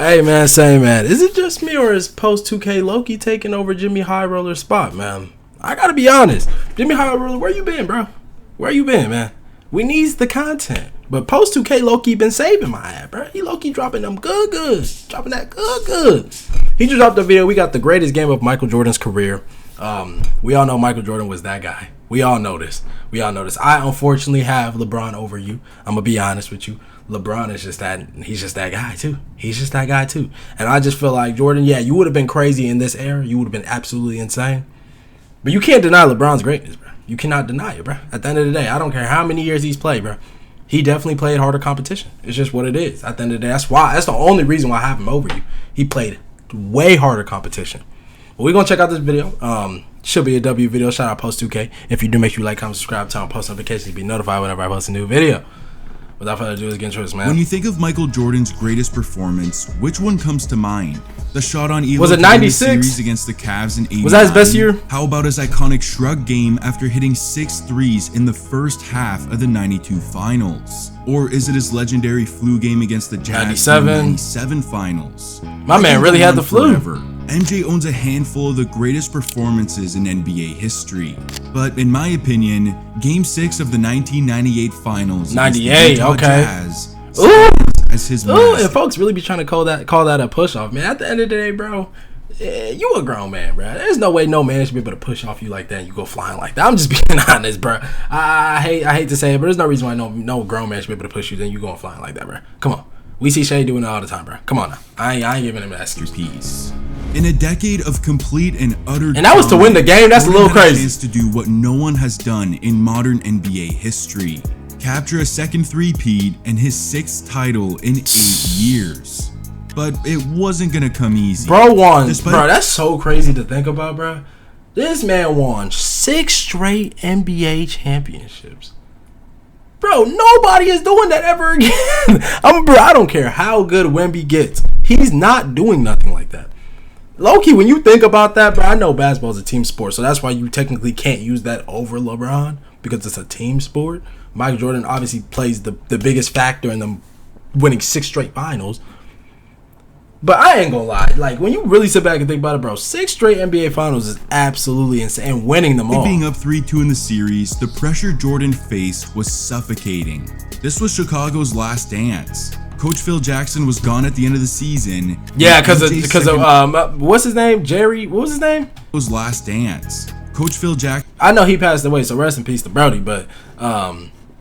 Hey man, same man. Is it just me or is post 2K Loki taking over Jimmy High Roller's spot, man? I gotta be honest. Jimmy High Roller, where you been, bro? Where you been, man? We needs the content. But post 2K Loki been saving my ass, bro. He Loki dropping them good. Dropping that good. He just dropped a video. We got the greatest game of Michael Jordan's career. We all know Michael Jordan was that guy. We all know this. I unfortunately have LeBron over you. I'm gonna be honest with you. LeBron is just that. He's just that guy too. And I just feel like Jordan. Yeah, you would have been crazy in this era. You would have been absolutely insane. But you can't deny LeBron's greatness, bro. You cannot deny it, bro. At the end of the day, I don't care how many years he's played, bro. He definitely played harder competition. It's just what it is. At the end of the day, that's the only reason why I have him over you. He played way harder competition. But we're gonna check out this video. Should be a W video. Shout out Post 2K. If you do, make sure you like, comment, subscribe, turn on post notifications to be notified whenever I post a new video. Without further ado, let's get into this, man. When you think of Michael Jordan's greatest performance, which one comes to mind? The shot on Elo was it 96 series against the Cavs in 89? Was that his best year? How about his iconic shrug game after hitting 6 threes in the first half of the 92 finals? Or is it his legendary flu game against the Jazz in the 97 finals? My man really had the flu. Forever. MJ owns a handful of the greatest performances in NBA history. But in my opinion, Game 6 of the 1998 finals 98, okay. Jazz as his and folks really be trying to call that a push-off, man. At the end of the day, bro, you a grown man, bro. There's no way no man should be able to push off you like that and you go flying like that. I'm just being honest, bro. I hate to say it, but there's no reason why no grown man should be able to push you then you going flying like that, bro. Come on. We see Shea doing it all the time, bro. Come on now. I ain't giving him that excuse. In a decade of complete and utter and that was to win the game. That's a little crazy. Chance to do what no one has done in modern NBA history. Capture a second three-peat and his 6th title in 8 years. But it wasn't gonna come easy. Bro won. Bro, that's so crazy to think about, bro. This man won 6 straight NBA championships. Bro, nobody is doing that ever again. I don't care how good Wemby gets. He's not doing nothing like that. Low-key, when you think about that, bro, I know basketball is a team sport, so that's why you technically can't use that over LeBron because it's a team sport. Michael Jordan obviously plays the biggest factor in them winning 6 straight finals. But I ain't gonna lie, like when you really sit back and think about it, bro, 6 straight NBA finals is absolutely insane, and winning them all. Being up 3-2 in the series, the pressure Jordan faced was suffocating. This was Chicago's last dance. Coach Phil Jackson was gone at the end of the season. Yeah, because of what's his name? Jerry. What was his name? Was last dance. Coach Phil Jackson. I know he passed away, so rest in peace to Brody. But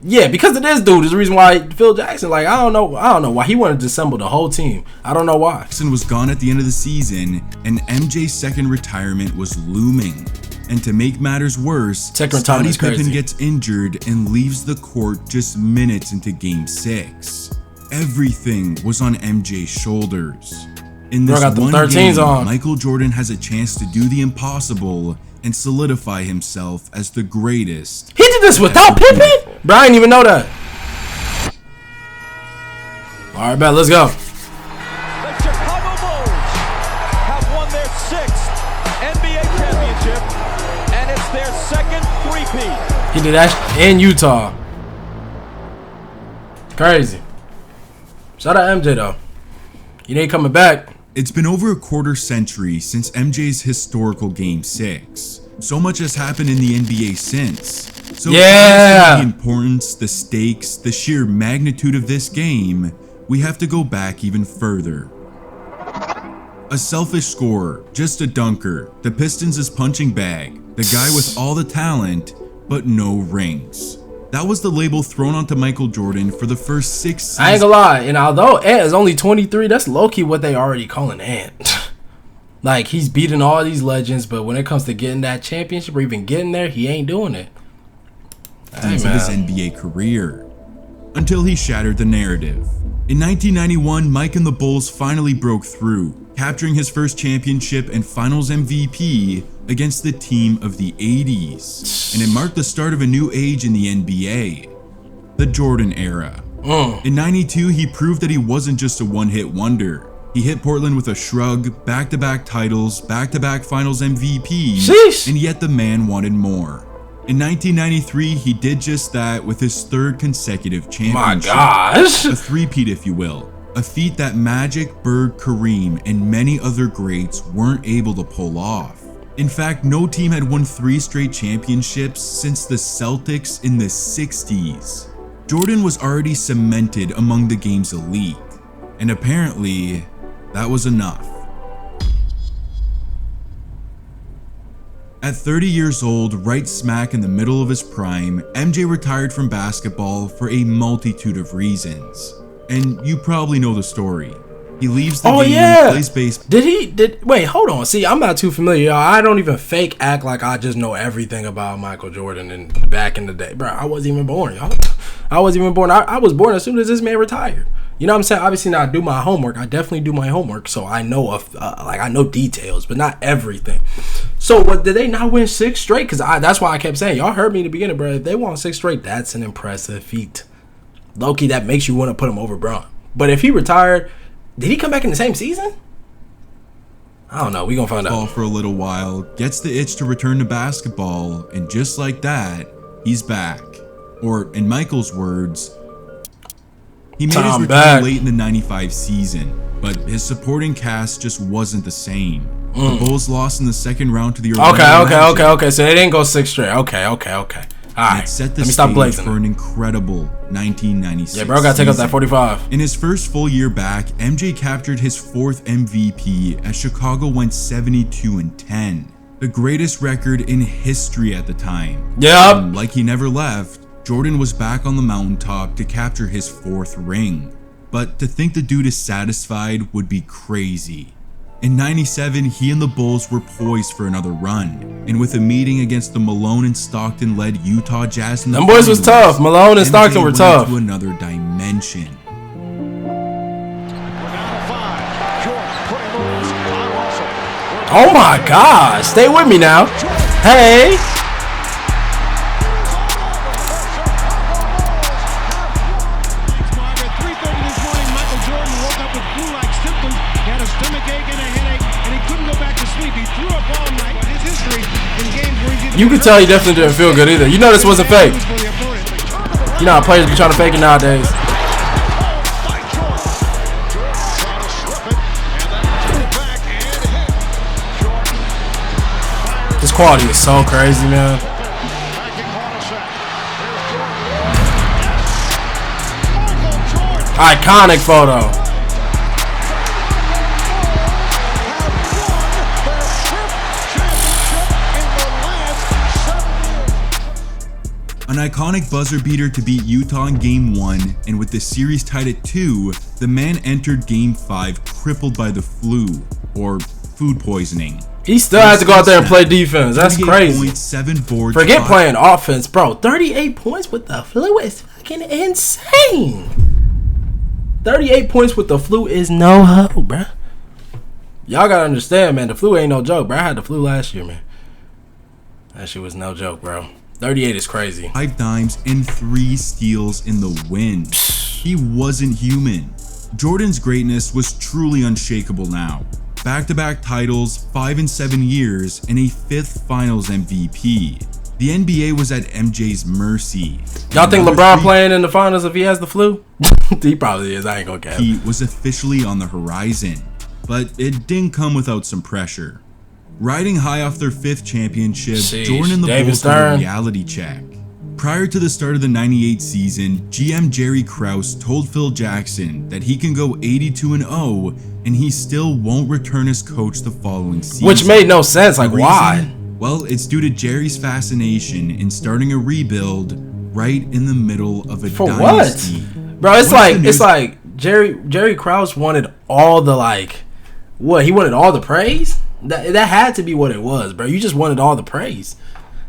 yeah, because of this dude is the reason why Phil Jackson. Like I don't know why he wanted to assemble the whole team. I don't know why. Jackson was gone at the end of the season, and MJ's second retirement was looming. And to make matters worse, Scottie Pippen gets injured and leaves the court just minutes into Game 6. Everything was on MJ's shoulders. In this one game, Michael Jordan has a chance to do the impossible and solidify himself as the greatest. He did this without Pippen? Bro, I didn't even know that. All right, bet, let's go. The Chicago Bulls have won their 6th NBA championship, and it's their 2nd three-peat. He did that in Utah. Crazy. Shout out MJ though. He ain't coming back. It's been over a quarter century since MJ's historical Game 6. So much has happened in the NBA since. So yeah, the importance, the stakes, the sheer magnitude of this game, we have to go back even further. A selfish scorer, just a dunker, the Pistons' punching bag, the guy with all the talent, but no rings. That was the label thrown onto Michael Jordan for the first 6 seasons. I ain't gonna lie, and although Ant is only 23, that's low-key what they already calling Ant. Like, he's beating all these legends, but when it comes to getting that championship or even getting there, he ain't doing it. Of his NBA career. Until he shattered the narrative. In 1991, Mike and the Bulls finally broke through, capturing his first championship and finals MVP against the team of the 80s, and it marked the start of a new age in the NBA, the Jordan era. In 92, he proved that he wasn't just a one-hit wonder. He hit Portland with a shrug, back-to-back titles, back-to-back finals MVP, and yet the man wanted more. In 1993, he did just that with his 3rd consecutive championship. My gosh! A three-peat, if you will. a feat that Magic, Bird, Kareem, and many other greats weren't able to pull off. In fact, no team had won 3 straight championships since the Celtics in the 60s. Jordan was already cemented among the game's elite, and apparently, that was enough. At 30 years old, right smack in the middle of his prime, MJ retired from basketball for a multitude of reasons. And you probably know the story. He leaves the game, plays baseball. Wait, hold on. See, I'm not too familiar, y'all. I don't even fake act like I just know everything about Michael Jordan and back in the day. Bro, I wasn't even born, y'all. I wasn't even born. I was born as soon as this man retired. You know what I'm saying? Obviously, now I do my homework. I definitely do my homework, so I know I know details, but not everything. So, what did they not win 6 straight? Because that's why I kept saying, y'all heard me in the beginning, bro. If they won 6 straight, that's an impressive feat. Low-key, that makes you want to put him over Bron. But if he retired, did he come back in the same season? I don't know. We gonna find out. For a little while, gets the itch to return to basketball, and just like that, he's back. Or, in Michael's words, he made his return late in the 95 season, but his supporting cast just wasn't the same. The Bulls lost in the second round to the Okay. So they didn't go 6 straight. Okay. All right. It set the stage for an incredible 1996 Yeah, bro, gotta take up that 45. In his first full year back, MJ captured his 4th MVP as Chicago went 72-10. The greatest record in history at the time. Yep. Like he never left, Jordan was back on the mountaintop to capture his 4th ring. But to think the dude is satisfied would be crazy. In 97, he and the Bulls were poised for another run, and with a meeting against the Malone and Stockton-led Utah Jazz in the them boys was tough. Malone and Stockton were tough. To another dimension. Oh my gosh, stay with me now. Hey. You could tell he definitely didn't feel good either. You know this wasn't fake. You know how players be trying to fake it nowadays. This quality is so crazy, man. Iconic photo. An iconic buzzer beater to beat Utah in Game 1, and with the series tied at 2, the man entered Game 5 crippled by the flu, or food poisoning. He still has to go out there and play defense. That's crazy. Points, 7 boards, forget playing offense, bro. 38 points with the flu is fucking insane. 38 points with the flu is no hope, bro. Y'all gotta understand, man. The flu ain't no joke, bro. I had the flu last year, man. That shit was no joke, bro. 38 is crazy. 5 dimes and 3 steals in the win. He wasn't human. Jordan's greatness was truly unshakable now. Back-to-back titles, 5 in 7 years, and a 5th Finals MVP. The NBA was at MJ's mercy. Y'all think LeBron playing in the finals if he has the flu? He probably is. I ain't gonna care. He was officially on the horizon, but it didn't come without some pressure. Riding high off their 5th championship, Jordan and the Bulls had a reality check. Prior to the start of the 98 season, GM Jerry Krause told Phil Jackson that he can go 82-0 and he still won't return as coach the following season. Which made no sense. Like, why? Well, it's due to Jerry's fascination in starting a rebuild right in the middle of a dynasty. What? Bro, it's like Jerry Krause wanted all the he wanted all the praise? That had to be what it was, bro. You just wanted all the praise.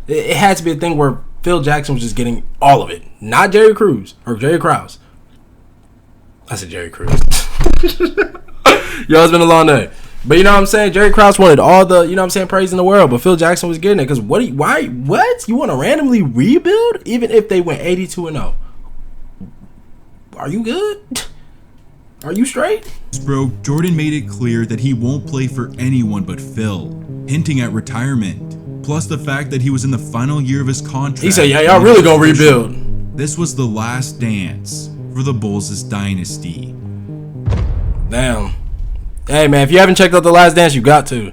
It had to be a thing where Phil Jackson was just getting all of it. Not Jerry Krause. I said Jerry Krause. Yo, it's been a long day. But you know what I'm saying? Jerry Krause wanted all the, you know what I'm saying, praise in the world. But Phil Jackson was getting it. Because what? You want to randomly rebuild? Even if they went 82-0. Are you good? Are you straight? Bro, Jordan made it clear that he won't play for anyone but Phil, hinting at retirement. Plus the fact that he was in the final year of his contract. He said, yeah, y'all really gonna rebuild. This was the last dance for the Bulls' dynasty. Damn. Hey, man, if you haven't checked out The Last Dance, you got to.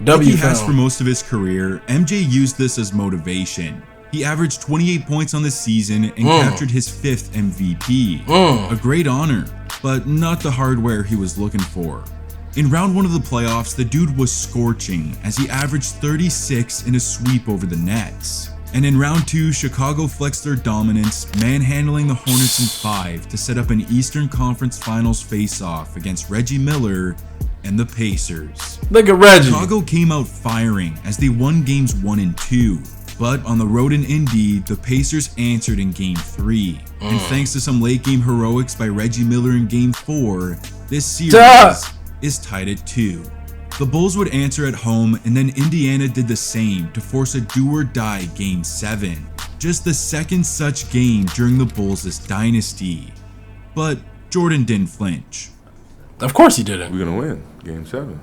Like he has for most of his career, MJ used this as motivation. He averaged 28 points on the season and captured his 5th MVP. A great honor, but not the hardware he was looking for. In round 1 of the playoffs, the dude was scorching as he averaged 36 in a sweep over the Nets. And in round 2, Chicago flexed their dominance, manhandling the Hornets in 5 to set up an Eastern Conference Finals face-off against Reggie Miller and the Pacers. Look at Reggie. Chicago came out firing as they won games 1 and 2. But on the road in Indy, the Pacers answered in Game 3. And thanks to some late game heroics by Reggie Miller in Game 4, this series is tied at 2. The Bulls would answer at home, and then Indiana did the same to force a do-or-die Game 7. Just the second such game during the Bulls' dynasty. But Jordan didn't flinch. Of course he didn't. We're going to win Game 7.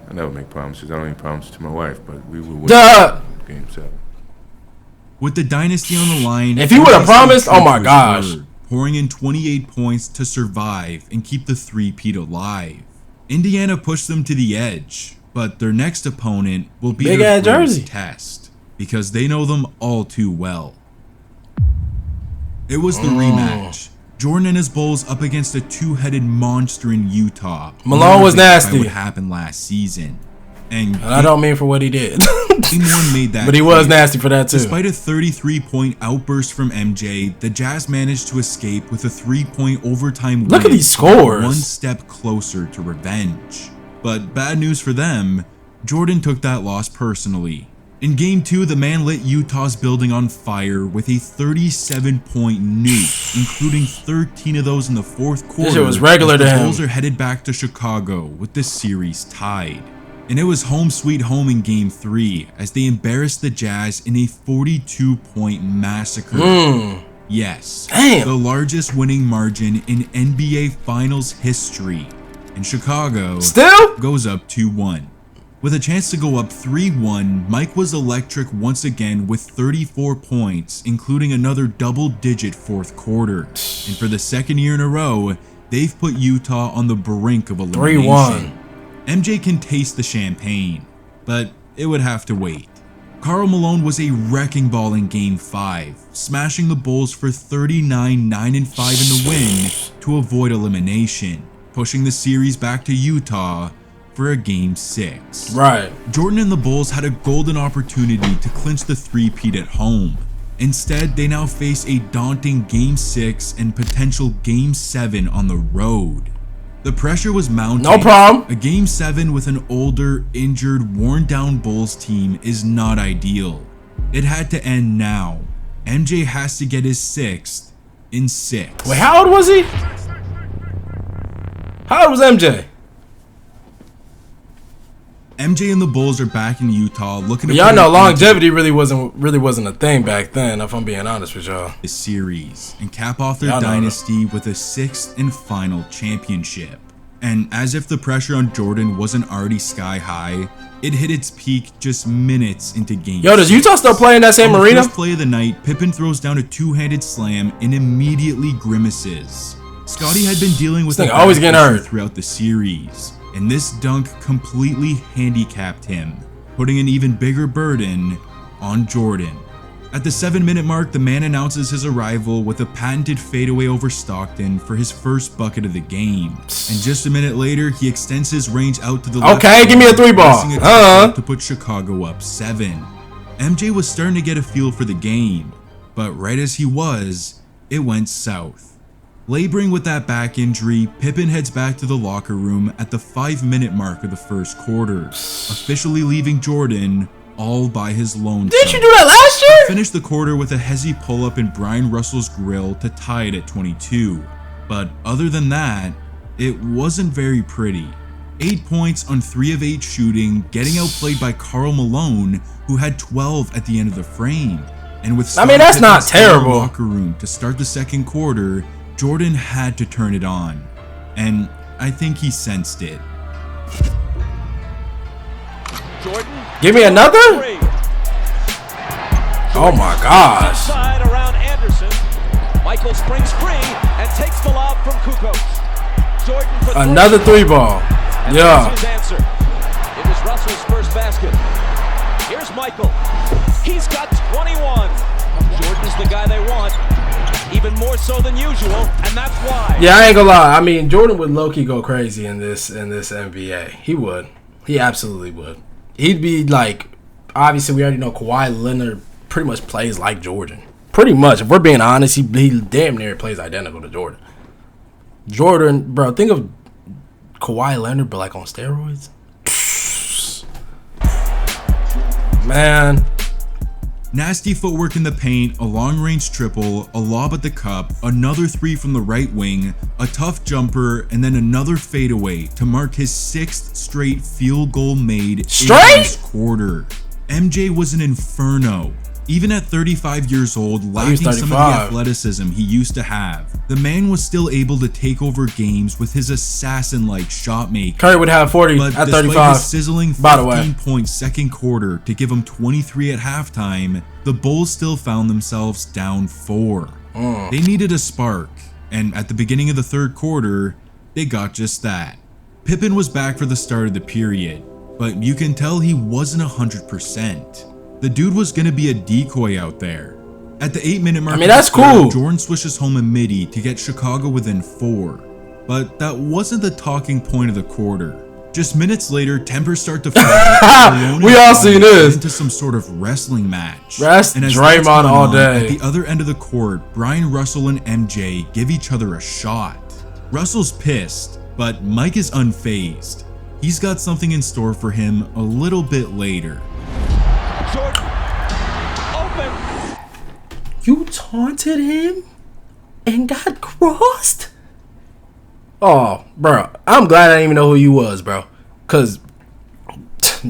I never make promises. I don't make promises to my wife, but we will win Game 7. With the dynasty on the line, if he would have promised, oh my gosh. Pouring in 28 points to survive and keep the three-peat alive. Indiana pushed them to the edge, but their next opponent will be their greatest test because they know them all too well. It was the rematch. Jordan and his Bulls up against a two-headed monster in Utah. Malone was nasty. What happened last season. And I don't mean for what he did. Game 1 made that but he was nasty for that too. Despite a 33-point outburst from MJ, the Jazz managed to escape with a 3-point overtime win. Look at these scores. One step closer to revenge. But bad news for them, Jordan took that loss personally. In Game 2, the man lit Utah's building on fire with a 37-point nuke, including 13 of those in the fourth quarter. This shit was regular to him. The Bulls are headed back to Chicago with the series tied. And it was home sweet home in Game 3 as they embarrassed the Jazz in a 42-point massacre. Yes, the largest winning margin in NBA Finals history. And Chicago still goes up 2-1. With a chance to go up 3-1, Mike was electric once again with 34 points, including another double-digit fourth quarter. And for the second year in a row, they've put Utah on the brink of elimination. 3-1. MJ can taste the champagne, but it would have to wait. Karl Malone was a wrecking ball in Game 5, smashing the Bulls for 39-9-5 in the win to avoid elimination, pushing the series back to Utah for a Game 6. Right. Jordan and the Bulls had a golden opportunity to clinch the three-peat at home. Instead, they now face a daunting Game 6 and potential Game 7 on the road. The pressure was mounting. No problem. A Game 7 with an older, injured, worn-down Bulls team is not ideal. It had to end now. MJ has to get his 6th in 6. Wait, how old was he? How old was MJ? MJ and the Bulls are back in Utah looking to y'all know longevity really wasn't a thing back then, if I'm being honest with y'all. The series and cap off their dynasty with a 6th and final championship. And as if the pressure on Jordan wasn't already sky high, it hit its peak just minutes into Game 6. Yo, does Utah still play in that same arena? On the first play of the night, Pippen throws down a two-handed slam and immediately grimaces. Scottie had been dealing with always getting hurt throughout the series, and this dunk completely handicapped him, putting an even bigger burden on Jordan. At the 7-minute mark, the man announces his arrival with a patented fadeaway over Stockton for his first bucket of the game. And just a minute later, he extends his range out to the left. Okay, give me a 3-ball. To put Chicago up 7. MJ was starting to get a feel for the game, but right as he was, it went south. Laboring with that back injury, Pippen heads back to the locker room at the 5-minute mark of the first quarter, officially leaving Jordan all by his lonesome. Didn't you do that last year? Finished the quarter with a hezzy pull-up in Brian Russell's grill to tie it at 22. But other than that, it wasn't very pretty. 8 points on 3 of 8 shooting, getting outplayed by Karl Malone, who had 12 at the end of the frame. And with that's not terrible. Locker room to start the second quarter, Jordan had to turn it on, and I think he sensed it. Jordan, give me another? Oh my gosh. Michael springs free and takes the lob from Kukoc. Jordan for another 3-ball. and Yeah. his answer. It was Russell's first basket. Here's Michael. He's got 21. Jordan's the guy they want, even more so than usual, and that's why. Yeah, I ain't gonna lie. I mean, Jordan would low-key go crazy in this NBA. He would. He absolutely would. He'd be like, obviously, we already know Kawhi Leonard pretty much plays like Jordan. Pretty much. If we're being honest, he damn near plays identical to Jordan. Jordan, bro, think of Kawhi Leonard, but like on steroids. Man. Nasty footwork in the paint, a long-range triple, a lob at the cup, another 3 from the right wing, a tough jumper, and then another fadeaway to mark his 6th straight field goal made in this quarter. MJ was an inferno. Even at 35 years old, lacking some of the athleticism he used to have, the man was still able to take over games with his assassin-like shot making. Curry would have 40 but at despite 35. his sizzling 15-point second quarter to give him 23 at halftime, the Bulls still found themselves down 4. They needed a spark, and at the beginning of the third quarter, they got just that. Pippen was back for the start of the period, but you can tell he wasn't 100%. The dude was going to be a decoy out there. At the 8-minute mark, I mean, that's cool. Jordan swishes home a midi to get Chicago within 4. But that wasn't the talking point of the quarter. Just minutes later, tempers start to fly. We all seen this. Into some sort of wrestling match. That's and as Draymond that's all on, day. At the other end of the court, Brian Russell and MJ give each other a shot. Russell's pissed, but Mike is unfazed. He's got something in store for him a little bit later. Jordan, open. You taunted him and got crossed? Oh, bro. I'm glad I didn't even know who you was, bro. Because,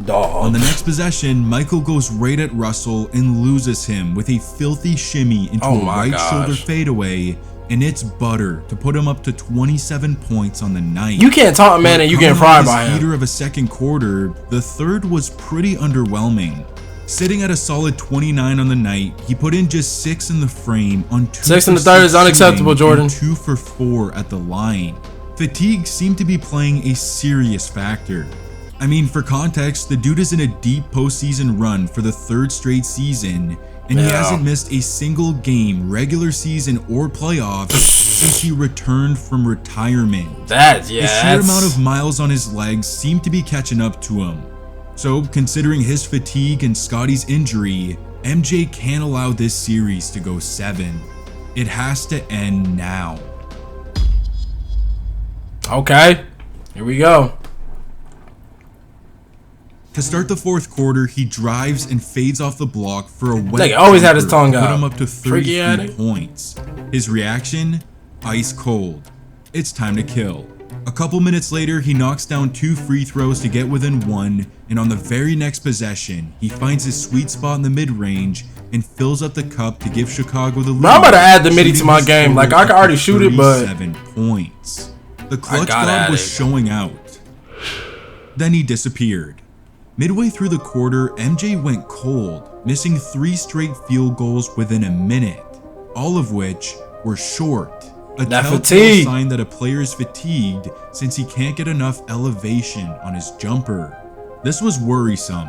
dog. On the next possession, Michael goes right at Russell and loses him with a filthy shimmy into a right shoulder fadeaway, and it's butter to put him up to 27 points on the night. You can't taunt a man and you getting fried by him. Heater of a second quarter, the third was pretty underwhelming. Sitting at a solid 29 on the night, he put in just 6 in the frame on 2 6 in the third is unacceptable, Jordan. 2 for 4 at the line. Fatigue seemed to be playing a serious factor. I mean, for context, the dude is in a deep postseason run for the 3rd straight season, and he hasn't missed a single game, regular season or playoffs, since he returned from retirement. The sheer amount of miles on his legs seemed to be catching up to him. So, considering his fatigue and Scotty's injury, MJ can't allow this series to go 7. It has to end now. Okay, here we go. To start the fourth quarter, he drives and fades off the block for a wet Like, always had his jumper tongue to out. put him up to Freaky 33 points. His reaction? Ice cold. It's time to kill. A couple minutes later, he knocks down 2 free throws to get within 1, and on the very next possession, he finds his sweet spot in the mid-range and fills up the cup to give Chicago the lead. Bro, I'm about to add the midi to my game. Like, I can already shoot it, but 7 points. The clutch god was showing out. Then he disappeared. Midway through the quarter, MJ went cold, missing 3 straight field goals within a minute, all of which were short. A telltale sign that a player is fatigued since he can't get enough elevation on his jumper. This was worrisome.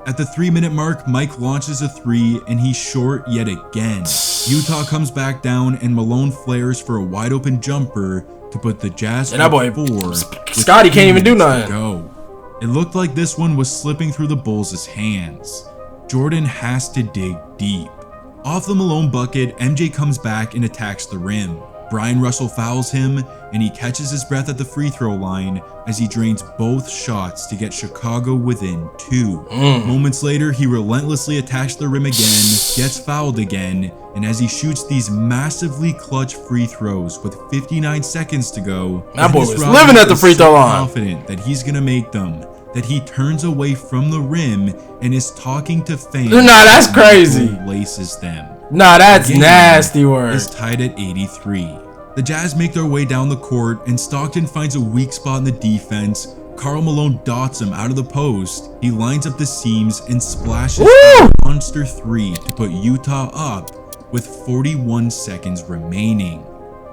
At the 3-minute mark, Mike launches a 3 and he's short yet again. Utah comes back down and Malone flares for a wide open jumper to put the Jazz and that boy, 4. Scotty can't even do nothing. Go. It looked like this one was slipping through the Bulls' hands. Jordan has to dig deep. Off the Malone bucket, MJ comes back and attacks the rim. Brian Russell fouls him, and he catches his breath at the free throw line as he drains both shots to get Chicago within 2. Moments later, he relentlessly attacks the rim again, gets fouled again, and as he shoots these massively clutch free throws with 59 seconds to go, that boy was living at the free throw line. Confident that he's gonna make them, that he turns away from the rim and is talking to fans. Nah, that's crazy. Laces them. Nah, that's nasty work. Is tied at 83. The Jazz make their way down the court, and Stockton finds a weak spot in the defense. Karl Malone dots him out of the post. He lines up the seams and splashes a monster 3 to put Utah up with 41 seconds remaining.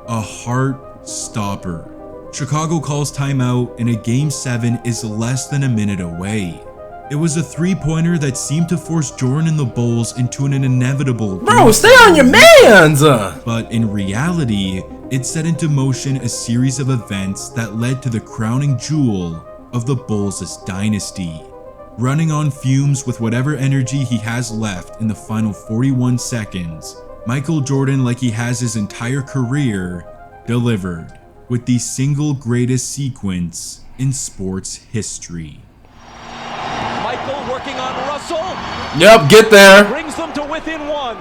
A heart stopper. Chicago calls timeout and a Game 7 is less than a minute away. It was a three-pointer that seemed to force Jordan and the Bulls into an inevitable Bro, stay on your mans! But in reality, it set into motion a series of events that led to the crowning jewel of the Bulls' dynasty. Running on fumes with whatever energy he has left in the final 41 seconds, Michael Jordan, like he has his entire career, delivered with the single greatest sequence in sports history. Michael working on Russell. Yep, get there. Brings them to within one.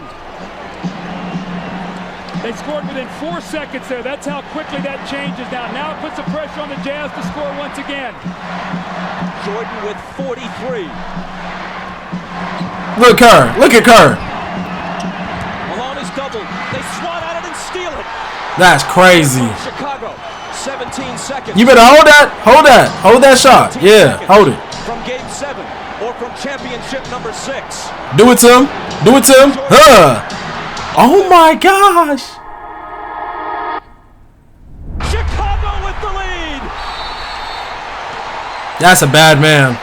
They scored within 4 seconds there. That's how quickly that changes now. Now it puts the pressure on the Jazz to score once again. Jordan with 43. Look at Kerr. Malone is doubled. They swat at it and steal it. That's crazy. Chicago, 17 seconds. You better hold that shot. Yeah, hold it. From Game 7 or from championship number 6. Do it to him. Huh. Oh my gosh. Chicago with the lead. That's a bad man.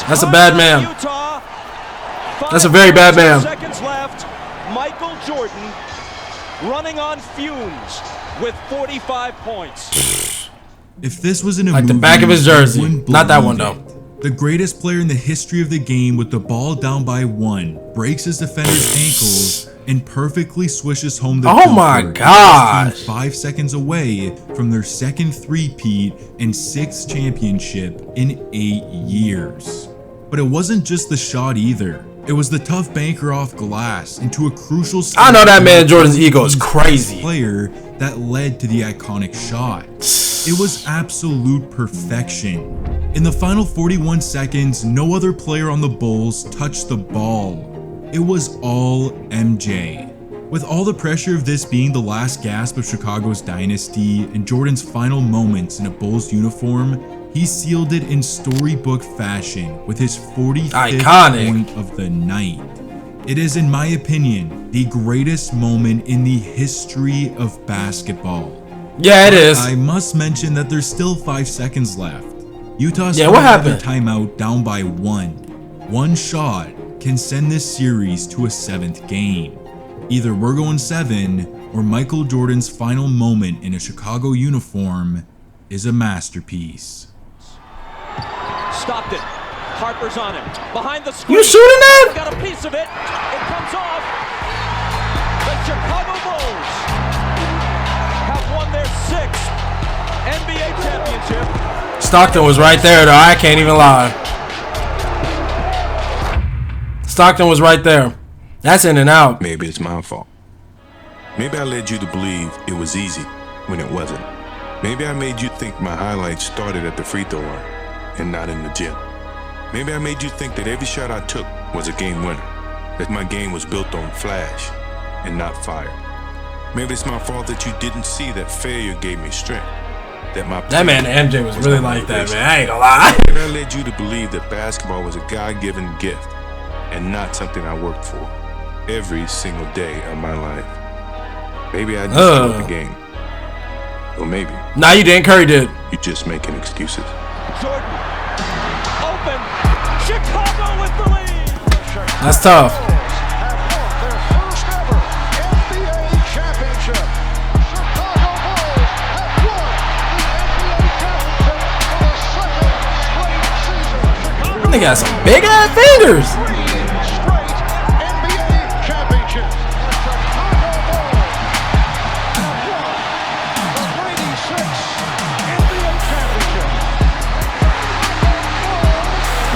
That's a bad man. That's a very bad man. Seconds left. Michael Jordan running on fumes with 45 points. If this was in a like movie, the back of his jersey. Not that one believe though. it. The greatest player in the history of the game with the ball down by 1 breaks his defender's ankles and perfectly swishes home the Oh my jumper, gosh. 5 seconds away from their second three-peat and 6th championship in 8 years. But it wasn't just the shot either. It was the tough banker off glass into a crucial I know that man Jordan's ego is crazy. Player that led to the iconic shot. It was absolute perfection. In the final 41 seconds, no other player on the Bulls touched the ball. It was all MJ. With all the pressure of this being the last gasp of Chicago's dynasty and Jordan's final moments in a Bulls uniform, he sealed it in storybook fashion with his 45th point of the night. It is, in my opinion, the greatest moment in the history of basketball. Yeah, it is. I must mention that there's still 5 seconds left. Utah's what happened? Timeout down by 1. One shot can send this series to a 7th game. Either we're going 7, or Michael Jordan's final moment in a Chicago uniform is a masterpiece. Stopped it. Harper's on him. Behind the screen. You shooting that? Got a piece of it. It comes off. The Chicago Bulls have won their 6th NBA championship. Stockton was right there, though. I can't even lie. Stockton was right there. That's in and out. Maybe it's my fault. Maybe I led you to believe it was easy when it wasn't. Maybe I made you think my highlights started at the free throw line and not in the gym. Maybe I made you think that every shot I took was a game winner, that my game was built on flash and not fire. Maybe it's my fault that you didn't see that failure gave me strength. That man MJ was really like that, man. I ain't gonna lie. Maybe I led you to believe that basketball was a God-given gift and not something I worked for every single day of my life. Maybe I just loved the game. Or maybe. Nah, you didn't. Curry did. You're just making excuses. Jordan, open. Chicago with the lead. That's tough. Their first ever NBA championship. Chicago Bulls have won the NBA championship for the 2nd straight season. They got some big ass fingers. 3 straight NBA championships. The Chicago Bulls have won the 96th NBA championship.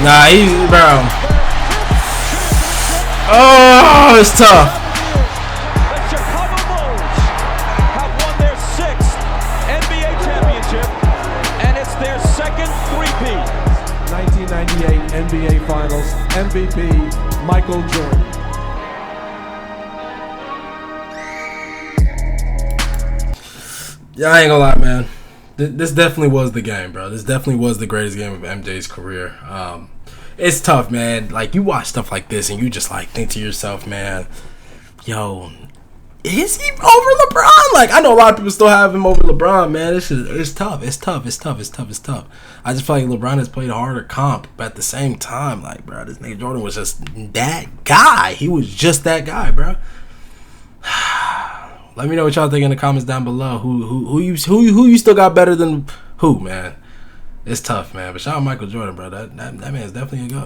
Nah, easy, bro. Oh, it's tough. The Chicago Bulls have won their 6th NBA championship, and it's their 2nd three-peat. 1998 NBA Finals MVP Michael Jordan. Yeah, I ain't gonna lie, man. This definitely was the game, bro. This definitely was the greatest game of MJ's career. It's tough, man. Like, you watch stuff like this and you just like think to yourself, man, yo, Is he over LeBron? Like, I know a lot of people still have him over LeBron, man. It's tough. It's tough. I just feel like LeBron has played a harder comp, but at the same time, like, bro, this nigga Jordan was just that guy. He was just that guy, bro. Let me know what y'all think in the comments down below. Who you still got better than who, man? It's tough, man. But shout out Michael Jordan, bro. That man is definitely a go.